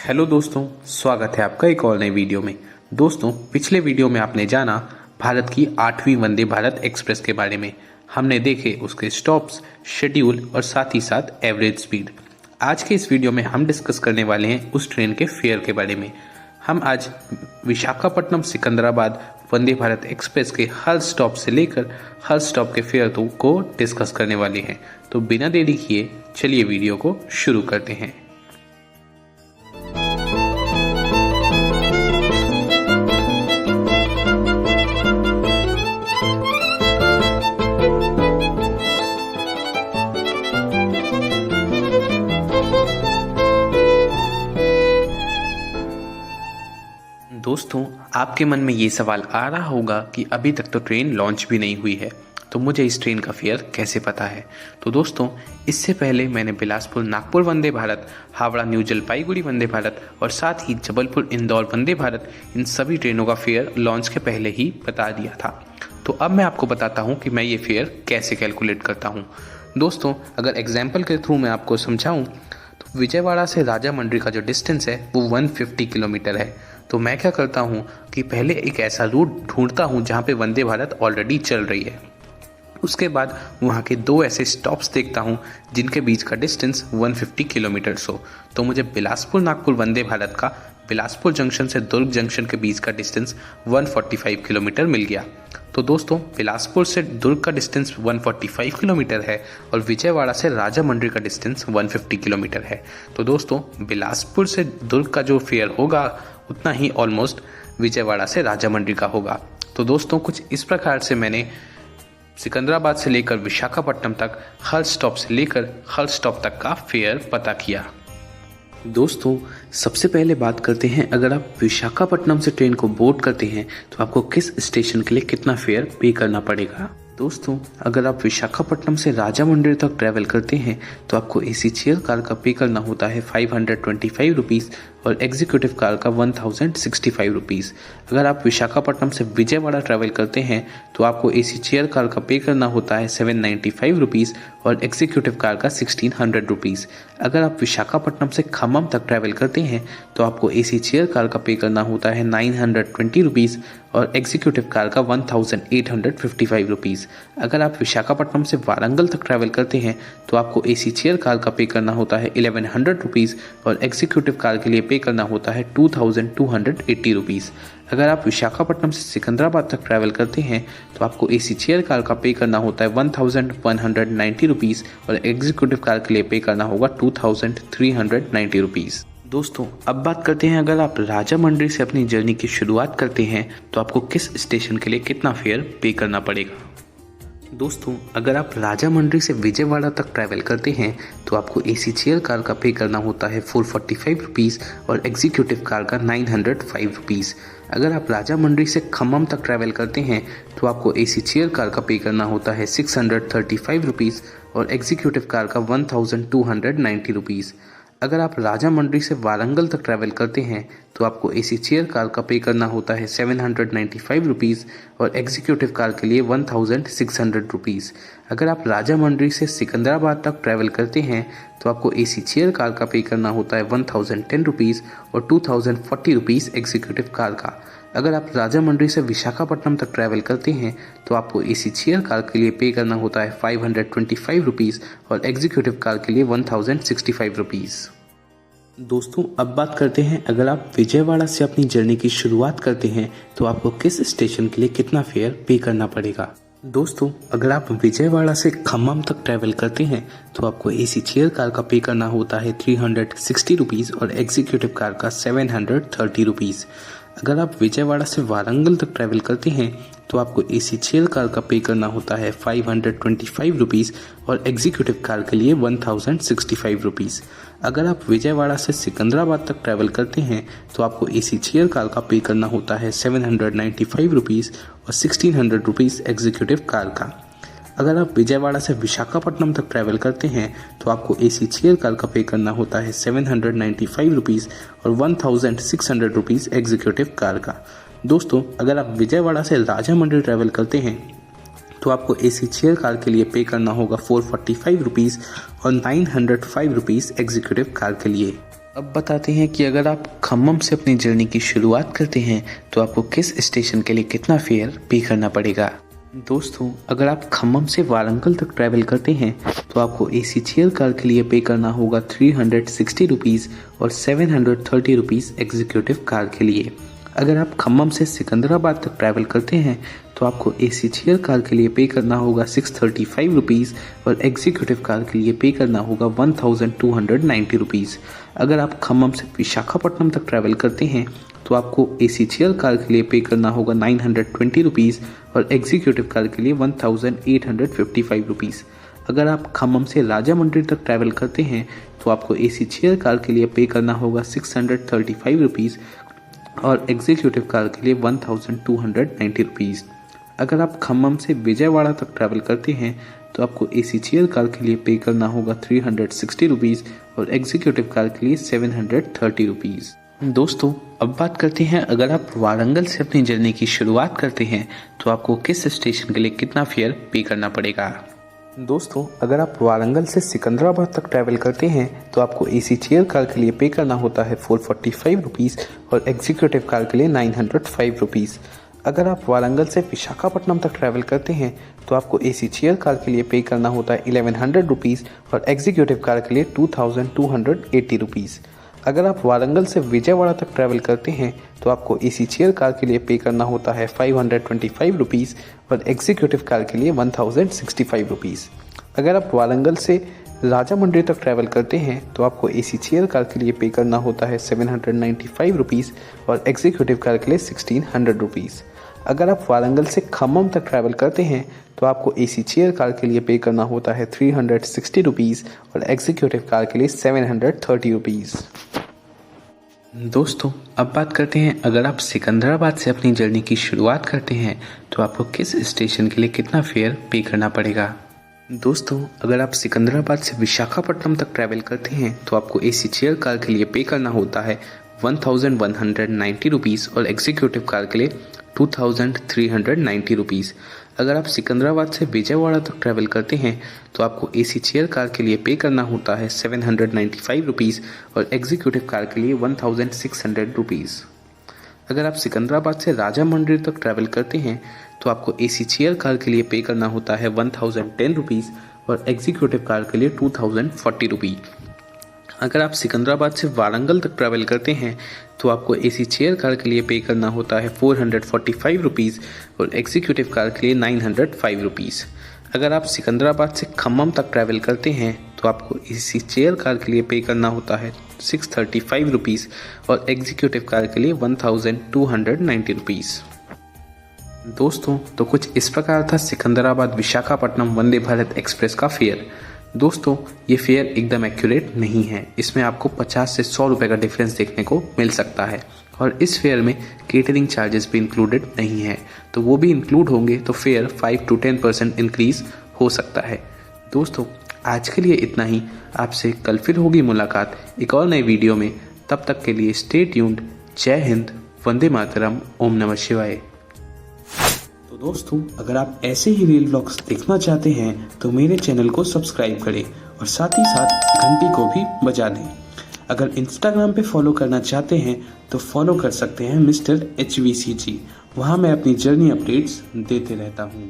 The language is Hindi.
हेलो दोस्तों, स्वागत है आपका एक और नई वीडियो में। दोस्तों, पिछले वीडियो में आपने जाना भारत की 8वीं वंदे भारत एक्सप्रेस के बारे में। हमने देखे उसके स्टॉप्स, शेड्यूल और साथ ही साथ एवरेज स्पीड। आज के इस वीडियो में हम डिस्कस करने वाले हैं उस ट्रेन के फेयर के बारे में। हम आज विशाखापट्टनम सिकंदराबाद वंदे भारत एक्सप्रेस के हर स्टॉप से लेकर हर स्टॉप के फेयर को डिस्कस करने वाले हैं। तो बिना देरी किए चलिए वीडियो को शुरू करते हैं। दोस्तों, आपके मन में ये सवाल आ रहा होगा कि अभी तक तो ट्रेन लॉन्च भी नहीं हुई है, तो मुझे इस ट्रेन का फेयर कैसे पता है। तो दोस्तों, इससे पहले मैंने बिलासपुर नागपुर वंदे भारत, हावड़ा न्यू जलपाईगुड़ी वंदे भारत और साथ ही जबलपुर इंदौर वंदे भारत, इन सभी ट्रेनों का फेयर लॉन्च के पहले ही बता दिया था। तो अब मैं आपको बताता हूँ कि मैं ये फेयर कैसे कैलकुलेट करता हूँ। दोस्तों, अगर एग्जाम्पल के थ्रू मैं आपको समझाऊँ तो विजयवाड़ा से राजामंड्री का जो डिस्टेंस है वो 150 किलोमीटर है। तो मैं क्या करता हूँ कि पहले एक ऐसा रूट ढूंढता हूँ जहाँ पे वंदे भारत ऑलरेडी चल रही है। उसके बाद वहाँ के दो ऐसे स्टॉप्स देखता हूँ जिनके बीच का डिस्टेंस 150 किलोमीटर्स हो। तो मुझे बिलासपुर नागपुर वंदे भारत का बिलासपुर जंक्शन से दुर्ग जंक्शन के बीच का डिस्टेंस 145 किलोमीटर मिल गया। तो दोस्तों, बिलासपुर से दुर्ग का डिस्टेंस 145 किलोमीटर है और विजयवाड़ा से राजामंड्री का डिस्टेंस 150 किलोमीटर है। तो दोस्तों, बिलासपुर से दुर्ग का जो फेयर होगा उतना ही ऑलमोस्ट विजयवाड़ा से राजामंड्री का होगा। तो दोस्तों, कुछ इस प्रकार से मैंने सिकंदराबाद से लेकर विशाखापट्टनम तक हर स्टॉप से लेकर हर स्टॉप तक का फेयर पता किया। दोस्तों, सबसे पहले बात करते हैं, अगर आप विशाखापट्टनम से ट्रेन को बोर्ड करते हैं तो आपको किस स्टेशन के लिए कितना फेयर पे करना पड़ेगा। दोस्तों, अगर आप विशाखापट्टनम से राजामंड्री तक ट्रैवल करते हैं तो आपको एसी चेयर कार का पे करना होता है 525 रुपीज़ और एग्जीक्यूटिव कार का 1065 रुपीज़। अगर आप विशाखापट्टनम से विजयवाड़ा ट्रैवल करते हैं तो आपको एसी चेयर कार का पे करना होता है 795 रुपीज़ और एग्जीक्यूटिव कार का 1600 रुपीज़। अगर आप विशाखापट्टनम से खम्मम तक ट्रैवल करते हैं तो आपको एसी चेयर कार का पे करना होता है 920 रुपीज़ और एग्जीक्यूटिव कार का 1855 रुपीज़। अगर आप विशाखापट्टनम से वारंगल तक ट्रैवल करते हैं तो आपको एसी चेयर कार का पे करना होता है 1100 रुपीज़ और एग्जीक्यूटिव कार के लिए पे करना होता है 2280 रुपीज़। अगर आप विशाखापट्टनम से सिकंदराबाद तक ट्रैवल करते हैं तो आपको एसी चेयर कार का पे करना होता है 1190 रुपीज़ और एग्जीक्यूटिव कार के लिए पे करना होगा 2390 रुपीज़। दोस्तों, अब बात करते हैं, अगर आप राजामंड्री से अपनी जर्नी की शुरुआत करते हैं तो आपको किस स्टेशन के लिए कितना फेयर पे करना पड़ेगा। दोस्तों, अगर आप राजामंड्री से विजयवाड़ा तक ट्रैवल करते हैं तो आपको एसी चेयर कार का पे करना होता है 445 रुपीज़ और एग्जीक्यूटिव कार का 905 रुपीज़। अगर आप राजामंड्री से खम्मम तक ट्रैवल करते हैं तो आपको एसी चेयर कार का पे करना होता है 635 रुपीज़ और एग्जीक्यूटिव कार का 1290 रुपीज़। अगर आप राजामंड्री से वारंगल तक ट्रैवल करते हैं तो आपको एसी चेयर कार का पे करना होता है 795 रुपीज़ और एग्जीक्यूटिव कार के लिए 1600 रुपीज़। अगर आप राजामंड्री से सिकंदराबाद तक ट्रैवल करते हैं तो आपको एसी चेयर कार का पे करना होता है 1010 रुपीज़ और 2040 रुपीज़ एग्जीक्यूटिव कार का। अगर आप राजामंड्री से विशाखापट्टनम तक ट्रैवल करते हैं तो आपको एसी चेयर कार के लिए पे करना होता है 525 रुपीज़ और एग्जीक्यूटिव कार के लिए 1065 रुपीज़। दोस्तों, अब बात करते हैं, अगर आप विजयवाड़ा से अपनी जर्नी की शुरुआत करते हैं तो आपको किस स्टेशन के लिए कितना फेयर पे करना पड़ेगा। दोस्तों, अगर आप विजयवाड़ा से खम्मम तक ट्रैवल करते हैं तो आपको एसी चेयर कार का पे करना होता है 360 रुपीज़ और एग्जीक्यूटिव कार का 730 रुपीज़। अगर आप विजयवाड़ा से वारंगल तक ट्रैवल करते हैं तो आपको एसी चेयर कार का पे करना होता है 525 रुपीज़ और एग्जीक्यूटिव कार के लिए 1065 रुपीज़। अगर आप विजयवाड़ा से सिकंदराबाद तक ट्रैवल करते हैं तो आपको एसी चेयर कार का पे करना होता है 795 रुपीज़ और 1600 रुपीज़ एग्जीक्यूटिव कार का। अगर आप विजयवाड़ा से विशाखापट्टनम तक ट्रैवल करते हैं तो आपको एसी चेयर कार का पे करना होता है 795 रुपीज़ और 1600 रुपीज़ एग्जीक्यूटिव कार का। दोस्तों, अगर आप विजयवाड़ा से राजामंड्री ट्रैवल करते हैं तो आपको एसी चेयर कार के लिए पे करना होगा 445 रुपीज़ और 905 रुपीज़ एग्जीक्यूटिव कार के लिए। अब बताते हैं कि अगर आप खम्मम से अपनी जर्नी की शुरुआत करते हैं तो आपको किस स्टेशन के लिए कितना फेयर पे करना पड़ेगा। दोस्तों, अगर आप खम्मम से वारंगल तक ट्रैवल करते हैं तो आपको एसी चेयर कार के लिए पे करना होगा 360 रुपीज़ और 730 रुपीज़ एग्जीक्यूटिव कार के लिए। अगर आप खम्मम से सिकंदराबाद तक ट्रैवल करते हैं तो आपको एसी चेयर कार के लिए पे करना होगा 635 रुपीज़ और एग्जीक्यूटिव कार के लिए पे करना होगा 1290 रुपीज़। अगर आप खम्मम से विशाखापट्टनम तक ट्रैवल करते हैं तो आपको एसी चेयर कार के लिए पे करना होगा 920 रुपीज़ और एग्जीक्यूटिव कार के लिए 1855 रुपीज़। अगर आप खम्मम से राजामंड्री तक ट्रैवल करते हैं तो आपको एसी चेयर कार के लिए पे करना होगा 635 रुपीज़ और एग्जीक्यूटिव कार के लिए 1290 रुपीज़। अगर आप खम्मम से विजयवाड़ा तक ट्रैवल करते हैं तो आपको एसी चेयर कार के लिए पे करना होगा 360 रुपीज़ और एग्जीक्यूटिव कार के लिए 730 रुपीज़। दोस्तों, अब बात करते हैं अगर आप वारंगल से अपनी जर्नी की शुरुआत करते हैं तो आपको किस स्टेशन के लिए कितना फेयर पे करना पड़ेगा। दोस्तों, अगर आप वारंगल से सिकंदराबाद तक ट्रैवल करते हैं तो आपको एसी चेयर कार के लिए पे करना होता है 445 रुपीज़ और एग्जीक्यूटिव कार के लिए 905 रुपीज़। अगर आप वारंगल से विशाखापट्टनम तक ट्रैवल करते हैं तो आपको एसी चेयर कार के लिए पे करना होता है 1100 रुपीज़ और एग्जीक्यूटिव कार के लिए 2280 रुपीज़। अगर आप वारंगल से विजयवाड़ा तक ट्रैवल करते हैं तो आपको एसी चेयर कार के लिए पे करना होता है 525 रुपीज़ और एग्जीक्यूटिव कार के लिए 1065 रुपीज़। अगर आप वारंगल से राजामंड्री तक ट्रैवल करते हैं तो आपको एसी चेयर कार के लिए पे करना होता है 795 रुपीज़ और एग्जीक्यूटिव कार के लिए 1600 रुपीज़। अगर आप वारंगल से खम्मम तक ट्रैवल करते हैं तो आपको एसी चेयर कार के लिए पे करना होता है 360 रुपीज़ और एग्जीक्यूटिव कार के लिए 730 रुपीज़। दोस्तों, अब बात करते हैं अगर आप सिकंदराबाद से अपनी जर्नी की शुरुआत करते हैं तो आपको किस स्टेशन के लिए कितना फेयर पे करना पड़ेगा। दोस्तों, अगर आप सिकंदराबाद से विशाखापट्टनम तक ट्रैवल करते हैं तो आपको एसी चेयर कार के लिए पे करना होता है 1190 रुपीज़ और एग्जीक्यूटिव कार के लिए 2390 रुपीज़। अगर आप सिकंदराबाद से विजयवाड़ा तक ट्रैवल करते हैं तो आपको एसी चेयर कार के लिए पे करना होता है 795 रुपीज़ और एग्जीक्यूटिव कार के लिए 1600 रुपीज़। अगर आप सिकंदराबाद से राजामंड्री तक ट्रैवल करते हैं तो आपको एसी चेयर कार के लिए पे करना होता है 1010 रुपीज़ और एग्जीक्यूटिव कार के लिए 2040 रुपीज़। अगर आप सिकंदराबाद से वारंगल तक ट्रैवल करते हैं तो आपको एसी चेयर कार के लिए पे करना होता है 445 रुपीज़ और एग्जीक्यूटिव कार के लिए 905 रुपीज़। अगर आप सिकंदराबाद से खम्मम तक ट्रैवल करते हैं तो आपको एसी चेयर कार के लिए पे करना होता है 635 रुपीज़ और एग्जीक्यूटिव कार के लिए 1290 रुपीज़। दोस्तों, तो कुछ इस प्रकार था सिकंदराबाद विशाखापट्टनम वंदे भारत एक्सप्रेस का फेयर। दोस्तों, ये फेयर एकदम एक्यूरेट नहीं है, इसमें आपको 50 से 100 रुपये का डिफरेंस देखने को मिल सकता है और इस फेयर में केटरिंग चार्जेस भी इंक्लूडेड नहीं है, तो वो भी इंक्लूड होंगे तो फेयर 5 to 10% इंक्रीज हो सकता है। दोस्तों, आज के लिए इतना ही। आपसे कल फिर होगी मुलाकात एक और नई वीडियो में। तब तक के लिए स्टे ट्यून्ड। जय हिंद, वंदे मातरम, ओम नमः शिवाय। तो दोस्तों, अगर आप ऐसे ही रील व्लॉग्स देखना चाहते हैं तो मेरे चैनल को सब्सक्राइब करें और साथ ही साथ घंटी को भी बजा दें। अगर इंस्टाग्राम पे फॉलो करना चाहते हैं तो फॉलो कर सकते हैं मिस्टर HVCG। वहाँ मैं अपनी जर्नी अपडेट्स देते रहता हूँ।